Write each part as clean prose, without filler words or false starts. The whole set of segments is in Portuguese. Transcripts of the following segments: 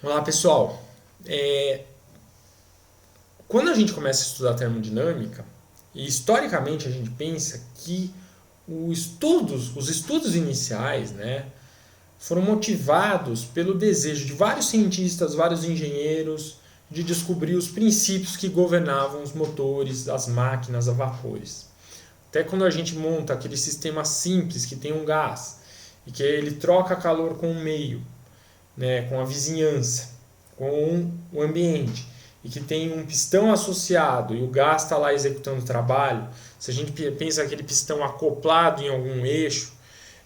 Olá pessoal, É, quando a gente começa a estudar termodinâmica, e historicamente a gente pensa que os estudos iniciais, né, foram motivados pelo desejo de vários cientistas, vários engenheiros, de descobrir os princípios que governavam os motores, as máquinas a vapores. Até quando a gente monta aquele sistema simples que tem um gás e que ele troca calor com o meio, né, com a vizinhança, com o ambiente, e que tem um pistão associado e o gás está lá executando o trabalho, se a gente pensa aquele pistão acoplado em algum eixo,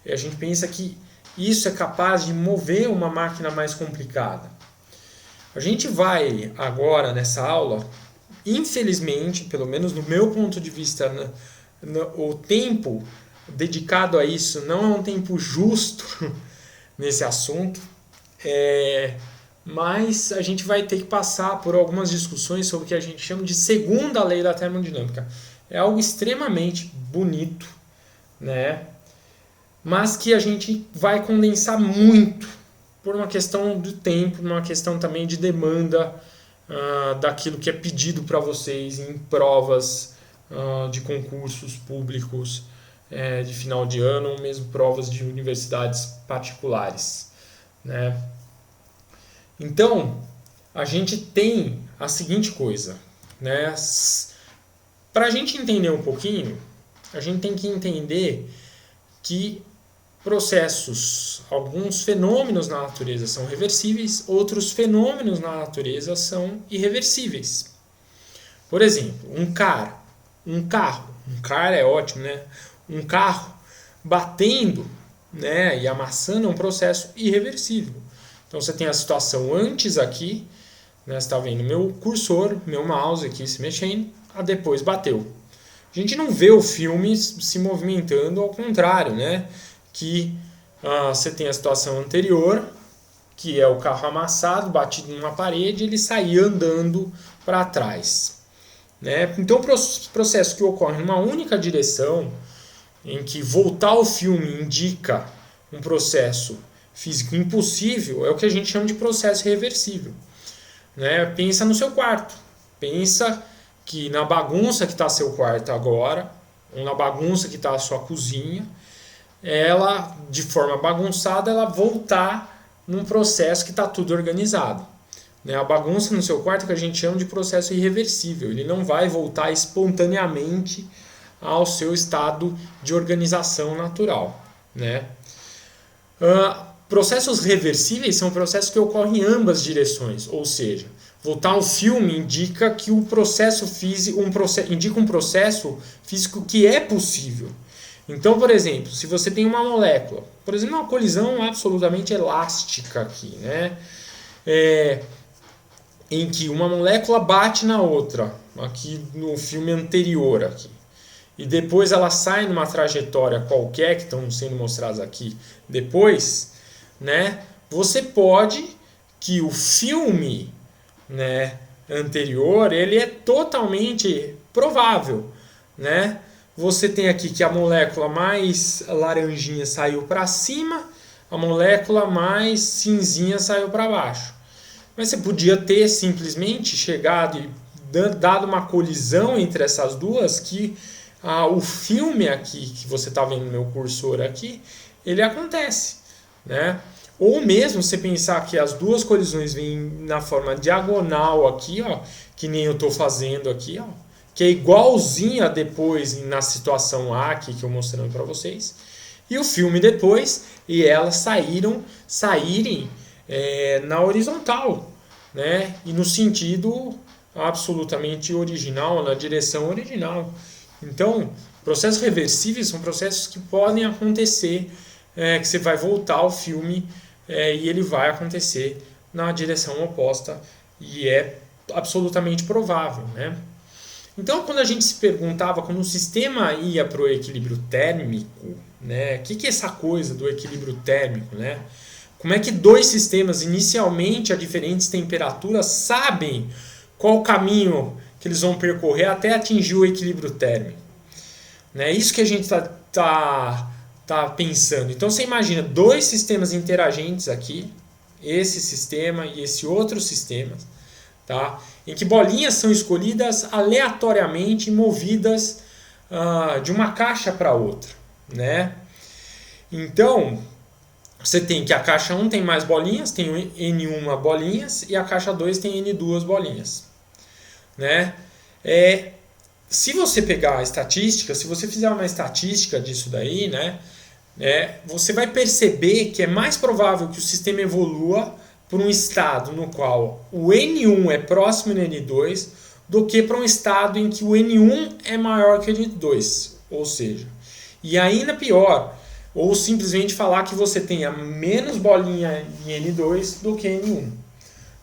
a gente pensa que isso é capaz de mover uma máquina mais complicada. A gente vai agora nessa aula, infelizmente, pelo menos no meu ponto de vista, o tempo dedicado a isso não é um tempo justo nesse assunto. É, mas a gente vai ter que passar por algumas discussões sobre o que a gente chama de segunda lei da termodinâmica. É algo extremamente bonito, né? Mas que a gente vai condensar muito por uma questão de tempo, uma questão também de demanda daquilo que é pedido para vocês em provas de concursos públicos de final de ano ou mesmo provas de universidades particulares, né? Então, a gente tem a seguinte coisa, né? Para a gente entender um pouquinho, a gente tem que entender que processos, alguns fenômenos na natureza são reversíveis, outros fenômenos na natureza são irreversíveis. Por exemplo, um carro é ótimo, né? Um carro batendo, né, e amassando é um processo irreversível. Então você tem a situação antes aqui, né, você está vendo meu cursor, meu mouse aqui se mexendo, depois bateu. A gente não vê o filme se movimentando, ao contrário, né? Que você tem a situação anterior, que é o carro amassado, batido numa parede, ele sair andando para trás. Né? Então, o processo que ocorre numa única direção, em que voltar o filme indica um processo físico impossível, é o que a gente chama de processo reversível. Né? Pensa no seu quarto. Pensa que na bagunça que está seu quarto agora, ou na bagunça que está a sua cozinha, ela, de forma bagunçada, ela voltar num processo que está tudo organizado. Né? A bagunça no seu quarto é que a gente chama de processo irreversível. Ele não vai voltar espontaneamente ao seu estado de organização natural. Né? Processos reversíveis são processos que ocorrem em ambas direções, ou seja, voltar ao filme indica que o processo físico indica um processo físico que é possível. Então, por exemplo, se você tem uma molécula, por exemplo, uma colisão absolutamente elástica aqui, né? Em que uma molécula bate na outra, aqui no filme anterior aqui, e depois ela sai numa trajetória qualquer que estão sendo mostradas aqui depois, né? Você pode que o filme, né, anterior, ele é totalmente provável, né? Você tem aqui que a molécula mais laranjinha saiu para cima, a molécula mais cinzinha saiu para baixo. Mas você podia ter simplesmente chegado e dado uma colisão entre essas duas que o filme aqui, que você está vendo no meu cursor aqui, ele acontece, né? Ou mesmo você pensar que as duas colisões vêm na forma diagonal aqui, ó, que nem eu estou fazendo aqui, ó, que é igualzinha depois na situação A aqui que eu mostrando para vocês, e o filme depois, e elas saírem na horizontal, né? E no sentido absolutamente original, na direção original. Então, processos reversíveis são processos que podem acontecer, que você vai voltar ao filme e ele vai acontecer na direção oposta e é absolutamente provável, né? Então, quando a gente se perguntava, quando o sistema ia para o equilíbrio térmico, né, o que é essa coisa do equilíbrio térmico, né? Como é que dois sistemas, inicialmente a diferentes temperaturas, sabem qual o caminho que eles vão percorrer até atingir o equilíbrio térmico? É isso que a gente tá pensando. Então, você imagina dois sistemas interagentes aqui, esse sistema e esse outro sistema, tá? Em que bolinhas são escolhidas aleatoriamente e movidas de uma caixa para outra, né? Então, você tem que a caixa 1 tem mais bolinhas, tem N1 bolinhas, e a caixa 2 tem N2 bolinhas, né? Se você pegar a estatística, se você fizer uma estatística disso daí, né, você vai perceber que é mais provável que o sistema evolua por um estado no qual o N1 é próximo do N2 do que para um estado em que o N1 é maior que o N2. Ou seja, e ainda pior, ou simplesmente falar que você tenha menos bolinha em N2 do que N1.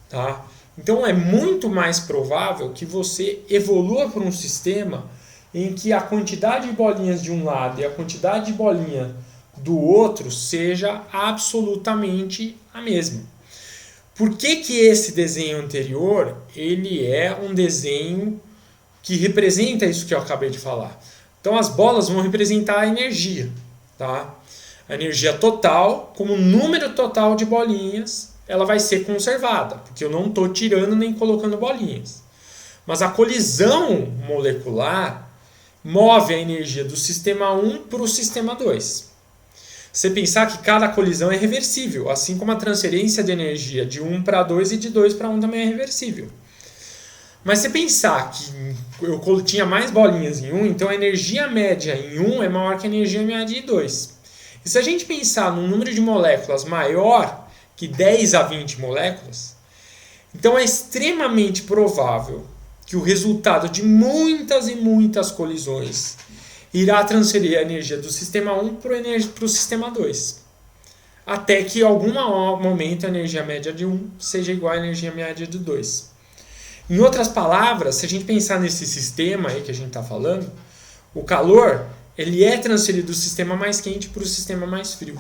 Tá? Então é muito mais provável que você evolua para um sistema em que a quantidade de bolinhas de um lado e a quantidade de bolinha do outro seja absolutamente a mesma. Por que esse desenho anterior ele é um desenho que representa isso que eu acabei de falar? Então as bolas vão representar a energia, tá? A energia total, como número total de bolinhas, ela vai ser conservada, porque eu não estou tirando nem colocando bolinhas. Mas a colisão molecular move a energia do sistema 1 para o sistema 2. Você pensar que cada colisão é reversível, assim como a transferência de energia de 1 para 2 e de 2 para 1 também é reversível. Mas se pensar que eu tinha mais bolinhas em 1, então a energia média em 1 é maior que a energia média em 2. E se a gente pensar num número de moléculas maior que 10 a 20 moléculas, então é extremamente provável que o resultado de muitas e muitas colisões irá transferir a energia do sistema 1 para o sistema 2. Até que em algum momento a energia média de 1 seja igual à energia média de 2. Em outras palavras, se a gente pensar nesse sistema aí que a gente está falando, o calor ele é transferido do sistema mais quente para o sistema mais frio,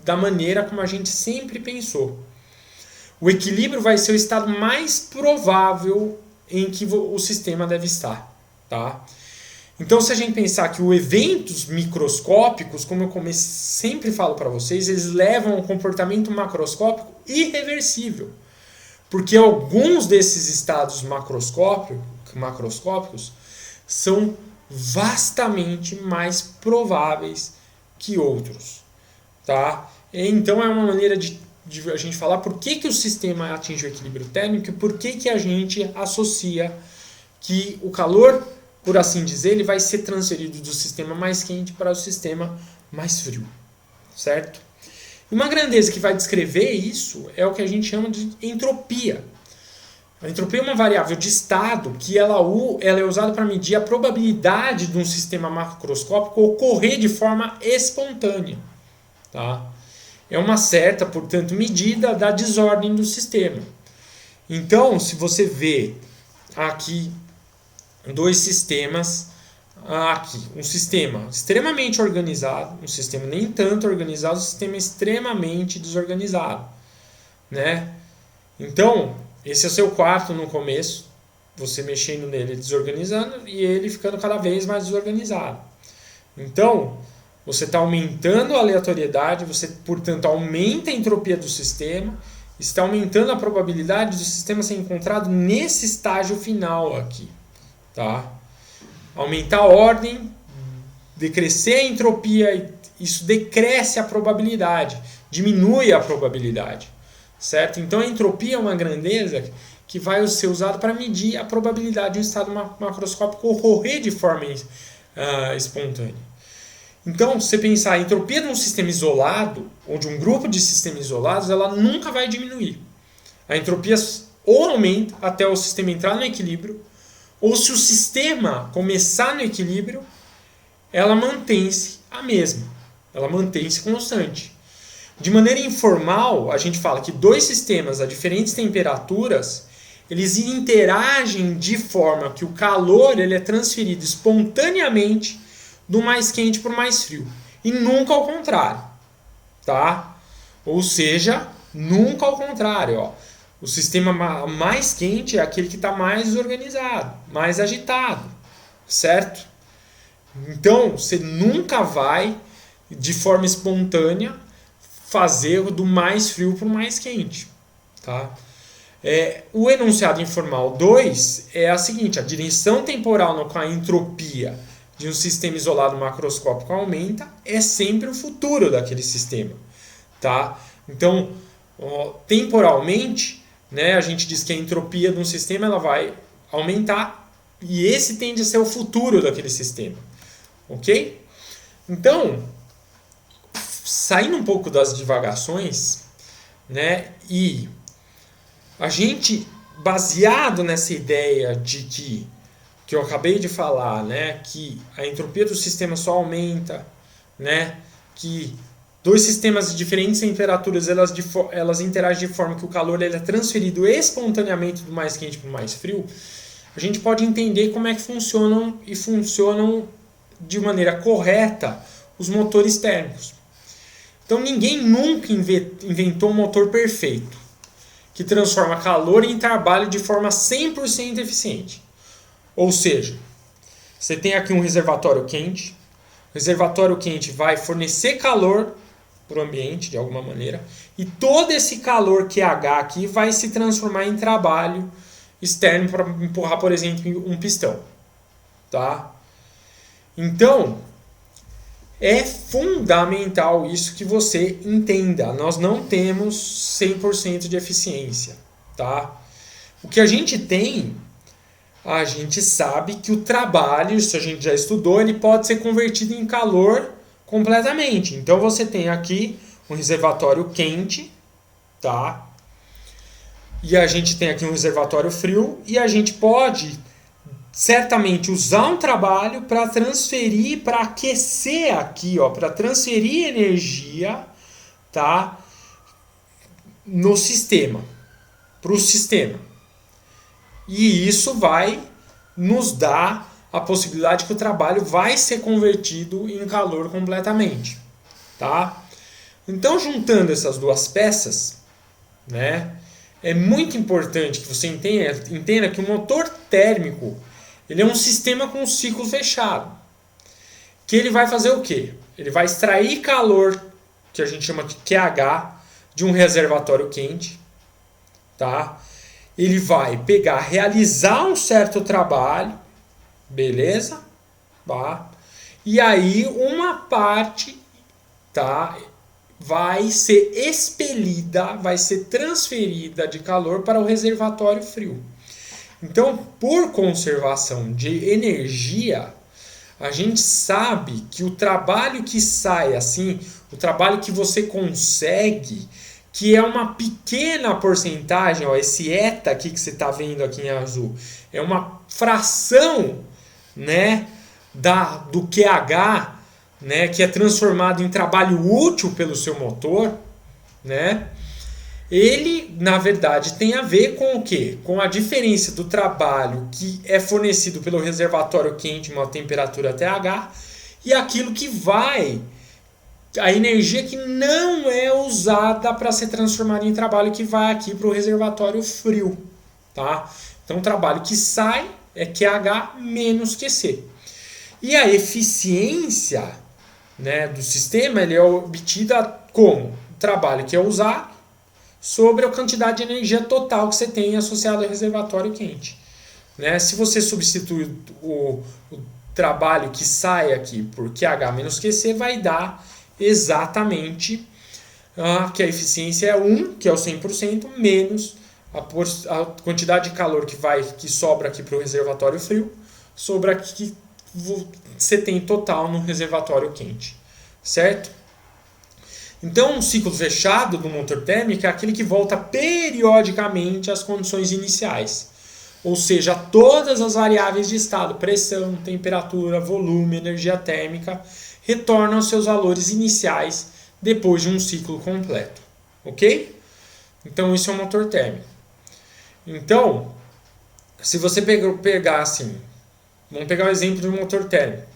da maneira como a gente sempre pensou. O equilíbrio vai ser o estado mais provável em que o sistema deve estar, tá? Então, se a gente pensar que os eventos microscópicos, como eu sempre falo para vocês, eles levam a um comportamento macroscópico irreversível. Porque alguns desses estados macroscópicos são vastamente mais prováveis que outros. Tá? Então é uma maneira de a gente falar por que o sistema atinge o equilíbrio térmico e por que a gente associa que o calor, por assim dizer, ele vai ser transferido do sistema mais quente para o sistema mais frio. Certo? Uma grandeza que vai descrever isso é o que a gente chama de entropia. A entropia é uma variável de estado que ela é usada para medir a probabilidade de um sistema macroscópico ocorrer de forma espontânea. Tá? É uma certa, portanto, medida da desordem do sistema. Então, se você vê aqui dois sistemas, aqui um sistema extremamente organizado, um sistema nem tanto organizado, um sistema extremamente desorganizado, né? Então, esse é o seu quarto no começo, você mexendo nele desorganizando e ele ficando cada vez mais desorganizado. Então, você está aumentando a aleatoriedade, você, portanto, aumenta a entropia do sistema, está aumentando a probabilidade do sistema ser encontrado nesse estágio final aqui, tá? Aumentar a ordem, decrescer a entropia, isso decresce a probabilidade, diminui a probabilidade, certo? Então a entropia é uma grandeza que vai ser usada para medir a probabilidade de um estado macroscópico ocorrer de forma espontânea. Então, se você pensar a entropia de um sistema isolado, ou de um grupo de sistemas isolados, ela nunca vai diminuir. A entropia ou aumenta até o sistema entrar no equilíbrio, ou se o sistema começar no equilíbrio, ela mantém-se a mesma. Ela mantém-se constante. De maneira informal, a gente fala que dois sistemas a diferentes temperaturas, eles interagem de forma que o calor ele é transferido espontaneamente do mais quente para o mais frio. E nunca ao contrário. Tá? Ou seja, nunca ao contrário. Ó. O sistema mais quente é aquele que está mais desorganizado, mais agitado, certo? Então, você nunca vai, de forma espontânea, fazer do mais frio para o mais quente. Tá? O enunciado informal 2 é a seguinte: a dimensão temporal no qual a entropia de um sistema isolado macroscópico aumenta é sempre o futuro daquele sistema. Tá? Então, temporalmente, né, a gente diz que a entropia de um sistema ela vai aumentar e esse tende a ser o futuro daquele sistema. Ok? Então, saindo um pouco das divagações, né, e a gente, baseado nessa ideia de que eu acabei de falar, né, que a entropia do sistema só aumenta, né, que dois sistemas de diferentes temperaturas elas interagem de forma que o calor ele é transferido espontaneamente do mais quente para o mais frio, a gente pode entender como é que funcionam e funcionam de maneira correta os motores térmicos. Então ninguém nunca inventou um motor perfeito, que transforma calor em trabalho de forma 100% eficiente. Ou seja, você tem aqui um reservatório quente, o reservatório quente vai fornecer calor para o ambiente de alguma maneira, e todo esse calor QH aqui vai se transformar em trabalho externo para empurrar, por exemplo, um pistão. Tá? Então, é fundamental isso que você entenda. Nós não temos 100% de eficiência. Tá? O que a gente tem, a gente sabe que o trabalho, isso a gente já estudou, ele pode ser convertido em calor completamente. Então você tem aqui um reservatório quente, tá? E a gente tem aqui um reservatório frio e a gente pode certamente usar um trabalho para transferir, para aquecer aqui, ó, para transferir energia, tá? No sistema, para o sistema. E isso vai nos dar a possibilidade que o trabalho vai ser convertido em calor completamente, tá? Então, juntando essas duas peças, né, é muito importante que você entenda que o motor térmico ele é um sistema com um ciclo fechado, que ele vai fazer o quê? Ele vai extrair calor, que a gente chama de QH, de um reservatório quente, tá? Ele vai pegar, realizar um certo trabalho, beleza? Tá? E aí uma parte, tá, vai ser expelida, vai ser transferida de calor para o reservatório frio. Então, por conservação de energia, a gente sabe que o trabalho que sai assim, o trabalho que você consegue, que é uma pequena porcentagem, ó, esse eta aqui que você está vendo aqui em azul, é uma fração, né, do QH, né, que é transformado em trabalho útil pelo seu motor, né, ele, na verdade, tem a ver com o quê? Com a diferença do trabalho que é fornecido pelo reservatório quente em uma temperatura TH e aquilo que vai, a energia que não é usada para ser transformada em trabalho que vai aqui para o reservatório frio. Tá? Então, o trabalho que sai é QH menos QC. E a eficiência, né, do sistema ele é obtida como? O trabalho que é usado sobre a quantidade de energia total que você tem associado ao reservatório quente. Né? Se você substituir o trabalho que sai aqui por QH menos QC, vai dar exatamente que a eficiência é 1, que é o 100%, menos a quantidade de calor que sobra aqui para o reservatório frio, sobre a que você tem total no reservatório quente. Certo? Então, um ciclo fechado do motor térmico é aquele que volta periodicamente às condições iniciais. Ou seja, todas as variáveis de estado, pressão, temperatura, volume, energia térmica, retornam aos seus valores iniciais depois de um ciclo completo. Ok? Então, isso é um motor térmico. Então, se você pegar assim, vamos pegar o exemplo de um motor térmico.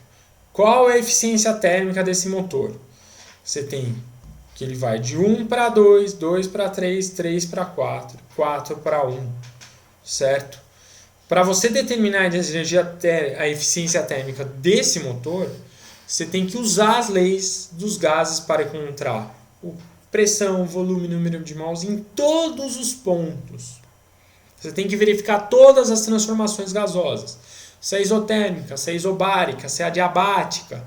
Qual é a eficiência térmica desse motor? Você tem que ele vai de 1 para 2, 2 para 3, 3 para 4, 4 para 1, certo? Para você determinar a eficiência térmica desse motor, você tem que usar as leis dos gases para encontrar pressão, volume, número de mols em todos os pontos. Você tem que verificar todas as transformações gasosas. Se é isotérmica, se é isobárica, se é adiabática,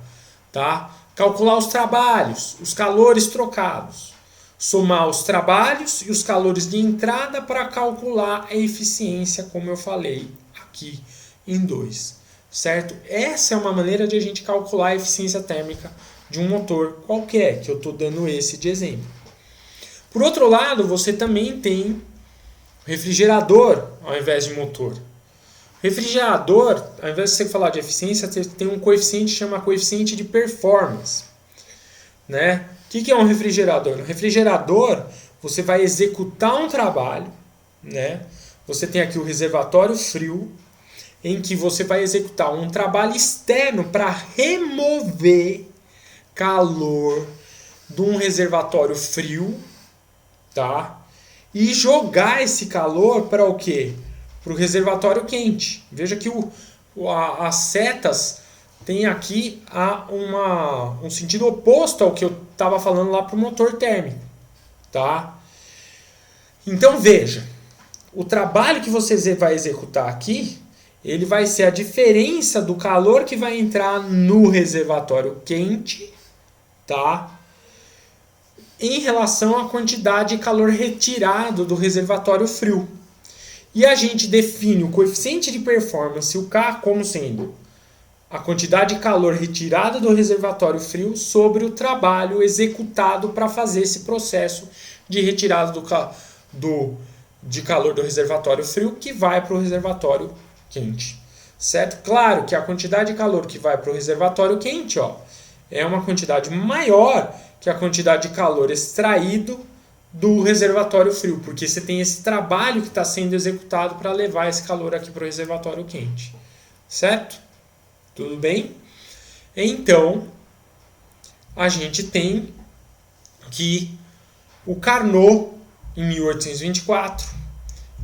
tá? Calcular os trabalhos, os calores trocados. Somar os trabalhos e os calores de entrada para calcular a eficiência, como eu falei aqui em 2. Certo? Essa é uma maneira de a gente calcular a eficiência térmica de um motor qualquer, que eu estou dando esse de exemplo. Por outro lado, você também tem refrigerador ao invés de motor. Refrigerador, ao invés de você falar de eficiência, você tem um coeficiente que chama coeficiente de performance. Né? O que é um refrigerador? Um refrigerador, você vai executar um trabalho, né? Você tem aqui o reservatório frio, em que você vai executar um trabalho externo para remover calor de um reservatório frio, tá? E jogar esse calor para o quê? Para o reservatório quente. Veja que as setas têm aqui um sentido oposto ao que eu estava falando lá para o motor térmico, tá? Então veja, o trabalho que você vai executar aqui, ele vai ser a diferença do calor que vai entrar no reservatório quente, tá? Em relação à quantidade de calor retirado do reservatório frio. E a gente define o coeficiente de performance, o K, como sendo a quantidade de calor retirada do reservatório frio sobre o trabalho executado para fazer esse processo de retirada de calor do reservatório frio que vai para o reservatório quente. Certo? Claro que a quantidade de calor que vai para o reservatório quente, ó, é uma quantidade maior que a quantidade de calor extraído do reservatório frio, porque você tem esse trabalho que está sendo executado para levar esse calor aqui para o reservatório quente. Certo? Tudo bem? Então, a gente tem que o Carnot, em 1824,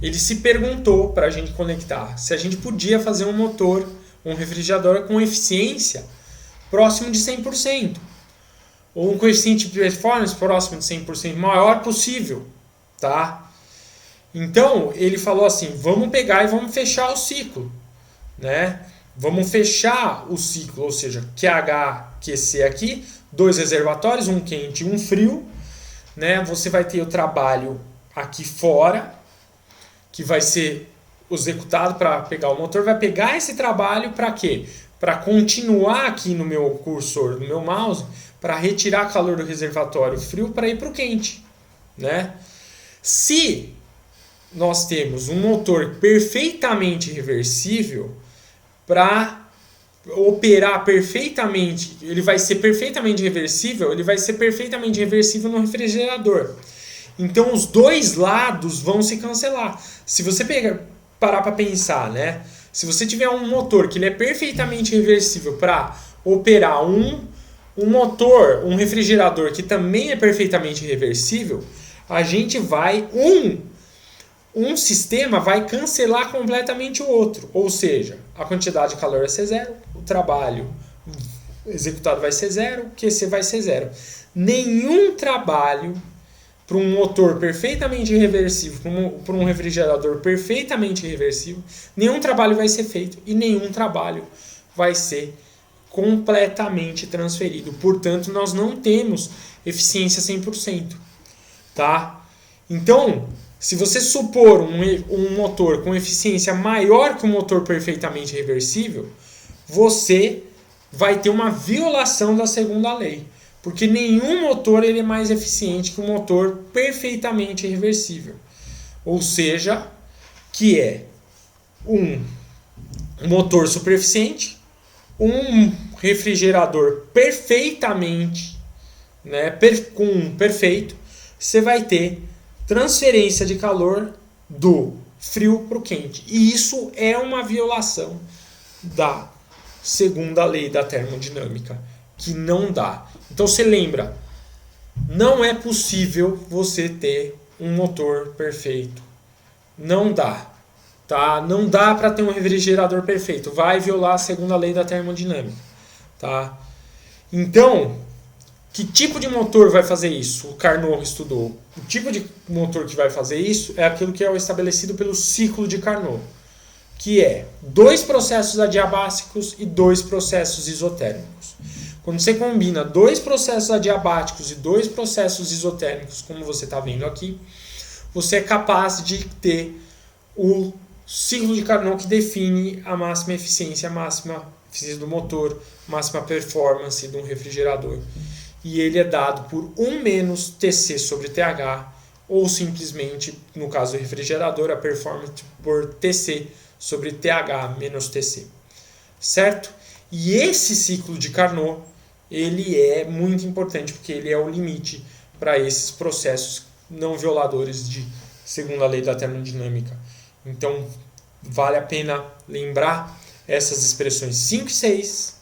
ele se perguntou para a gente conectar se a gente podia fazer um motor, um refrigerador com eficiência próximo de 100%. Ou um coeficiente de performance próximo de 100% maior possível, tá? Então, ele falou assim, vamos pegar e vamos fechar o ciclo, né? Vamos fechar o ciclo, ou seja, QH, QC aqui, 2 reservatórios, um quente e um frio, né? Você vai ter o trabalho aqui fora, que vai ser executado para pegar o motor, vai pegar esse trabalho para quê? Para continuar aqui no meu cursor, no meu mouse, para retirar calor do reservatório frio para ir para o quente, né? Se nós temos um motor perfeitamente reversível, para operar perfeitamente, ele vai ser perfeitamente reversível, no refrigerador. Então os dois lados vão se cancelar. Se você parar para pensar, né? Se você tiver um motor que ele é perfeitamente reversível para operar um motor, um refrigerador que também é perfeitamente reversível, a gente vai um sistema vai cancelar completamente o outro. Ou seja, a quantidade de calor vai ser zero, o trabalho executado vai ser zero, o QC vai ser zero. Nenhum trabalho para um motor perfeitamente reversível, para um refrigerador perfeitamente reversível, nenhum trabalho vai ser feito e nenhum trabalho vai ser completamente transferido. Portanto, nós não temos eficiência 100%. Tá? Então, se você supor um motor com eficiência maior que um motor perfeitamente reversível, você vai ter uma violação da segunda lei. Porque nenhum motor ele é mais eficiente que um motor perfeitamente reversível. Ou seja, que é um motor super eficiente, um refrigerador perfeitamente, né, perfeito, você vai ter transferência de calor do frio para o quente. E isso é uma violação da segunda lei da termodinâmica, que não dá. Então você lembra, não é possível você ter um motor perfeito. Não dá. Tá? Não dá para ter um refrigerador perfeito. Vai violar a segunda lei da termodinâmica. Tá? Então, Que tipo de motor vai fazer isso? O Carnot estudou. O tipo de motor que vai fazer isso é aquilo que é estabelecido pelo ciclo de Carnot, que é 2 processos adiabáticos e 2 processos isotérmicos. Quando você combina 2 processos adiabáticos e 2 processos isotérmicos, como você está vendo aqui, você é capaz de ter o ciclo de Carnot que define a máxima eficiência do motor, máxima performance de um refrigerador. E ele é dado por 1 menos TC sobre TH, ou simplesmente, no caso do refrigerador, a performance por TC sobre TH menos TC. Certo? E esse ciclo de Carnot, ele é muito importante, porque ele é o limite para esses processos não violadores de segunda lei da termodinâmica. Então, vale a pena lembrar essas expressões 5 e 6.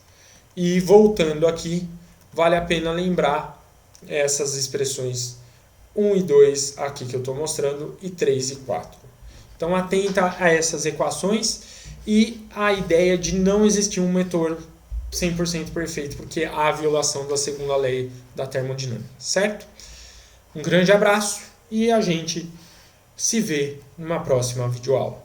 E voltando aqui, vale a pena lembrar essas expressões 1 e 2 aqui que eu estou mostrando, e 3 e 4. Então, atenta a essas equações e a ideia de não existir um motor 100% perfeito, porque há a violação da segunda lei da termodinâmica, certo? Um grande abraço e a gente se vê numa próxima videoaula.